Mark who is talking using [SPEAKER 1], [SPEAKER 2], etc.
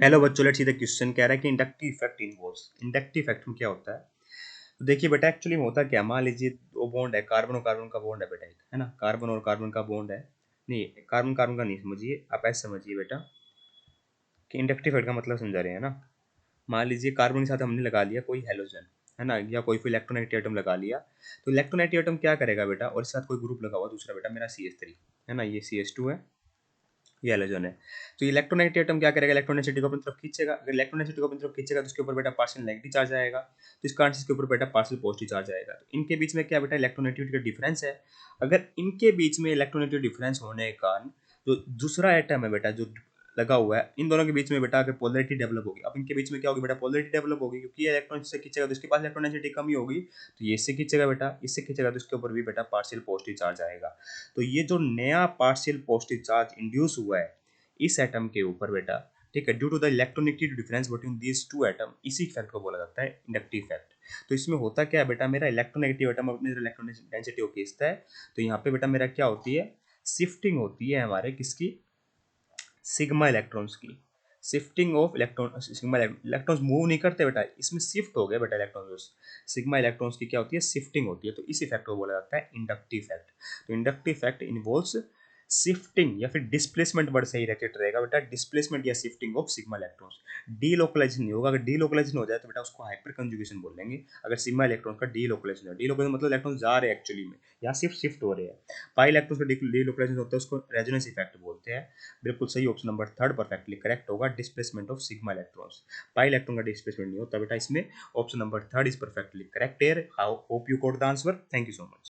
[SPEAKER 1] Hello बच्चों, let's see the question. कह रहा है कि inductive effect involves. Inductive effect में क्या होता है? तो देखिए बेटा, एक्चुअली में होता क्या, मान लीजिए दो बॉन्ड है, कार्बन और कार्बन का बॉन्ड है बेटा, एक है ना, कार्बन और कार्बन का बॉन्ड है। नहीं, कार्बन कार्बन का नहीं समझिए, आप ऐसे समझिए बेटा कि इंडक्टिव इफेक्ट का मतलब समझा रहे हैं ना। मान लीजिए कार्बन के साथ हमने लगा लिया कोई हेलोजन, है ना, या कोई भी इलेक्ट्रोनेगेटिव एटम लगा लिया। तो इलेक्ट्रोनेगेटिव एटम क्या करेगा बेटा, और इसके साथ कोई ग्रुप लगा हुआ दूसरा बेटा, मेरा CH3 है ना, ये CH2 है, ये हैलोजन है। तो इलेक्ट्रोनेगेटिव एटम क्या करेगा, इलेक्ट्रोनेगेटिविटी को अपनी तरफ खींचेगा। अगर इलेक्ट्रोनेगेटिविटी को अपनी तरफ खींचेगा तो इसके ऊपर बेटा पार्शियल नेगेटिव चार्ज आएगा, तो इस कारण से इसके ऊपर बेटा पार्शियल पॉजिटिव चार्ज आएगा। तो इनके बीच में क्या बेटा, इलेक्ट्रोनेगेटिविटी का डिफरेंस है। अगर इनके बीच में इलेक्ट्रोनेगेटिव डिफरेंस होने के कारण जो दूसरा एटम है बेटा जो लगा हुआ है, इन दोनों के बीच में बेटा अगर पोलरिटी डेवलप होगी, अब इनके बीच में क्या होगी बेटा, पोलरिटी डेवलप होगी, क्योंकि ये इलेक्ट्रॉन से खींचेगा तो इसके पास इलेक्ट्रोनेगेटिविटी कमी होगी, तो ये इससे खींचेगा बेटा, इससे खींचेगा तो इसके ऊपर भी बेटा पार्शियल पॉजिटिव चार्ज आएगा। तो ये जो नया पार्शियल पॉजिटिव चार्ज इंड्यूस हुआ है इस एटम के ऊपर बेटा, ठीक है, due to the electronegative difference between these two atom, इसी इफेक्ट को बोला जाता है इंडक्टिव इफेक्ट। तो इसमें होता क्या है बेटा, मेरा इलेक्ट्रोनेगेटिव एटम अपनी इलेक्ट्रॉनिक डेंसिटी को खींचता है, तो यहाँ पे बेटा मेरा क्या होती है, शिफ्टिंग होती है हमारे किसकी, सिग्मा इलेक्ट्रॉन्स की। Shifting of electron, sigma electrons move नहीं करते बेटा, इसमें शिफ्ट हो गए बेटा इलेक्ट्रॉन्स। सिग्मा इलेक्ट्रॉन्स की क्या होती है, शिफ्टिंग होती है, तो इस इफेक्ट को बोला जाता है इंडक्टिव इफेक्ट। तो इंडक्टिव इफेक्ट इन्वॉल्व्स शिफ्टिंग या फिर डिस्प्लेसमेंट, वर्ड सही रहेगा बेटा, डिस्प्लेसमेंट या shifting of sigma electrons. Delocalisation नहीं होगा, अगर डीलोकलाइजेशन हो जाए तो बेटा उसको हाइपर कंजुगेशन बोल लेंगे। अगर सिग्मा इलेक्ट्रॉन का डीलोकलाइजेशन है, डीलोकलाइजेशन मतलब इलेक्ट्रॉन जा रहे हैं एक्चुअली में, यहाँ सिर्फ शिफ्ट हो रहे हैं। पाई इलेक्ट्रॉन का डीलोकलाइजेशन होता है, उसको रेजोनेंस इफेक्ट बोलते हैं। बिल्कुल सही, option number third perfectly correct होगा, displacement of sigma electrons. Pi electron का डिस्प्लेसमेंट नहीं होता बेटा इसमें, option number third is perfectly correct. Here how hope you got the answer, thank you so much.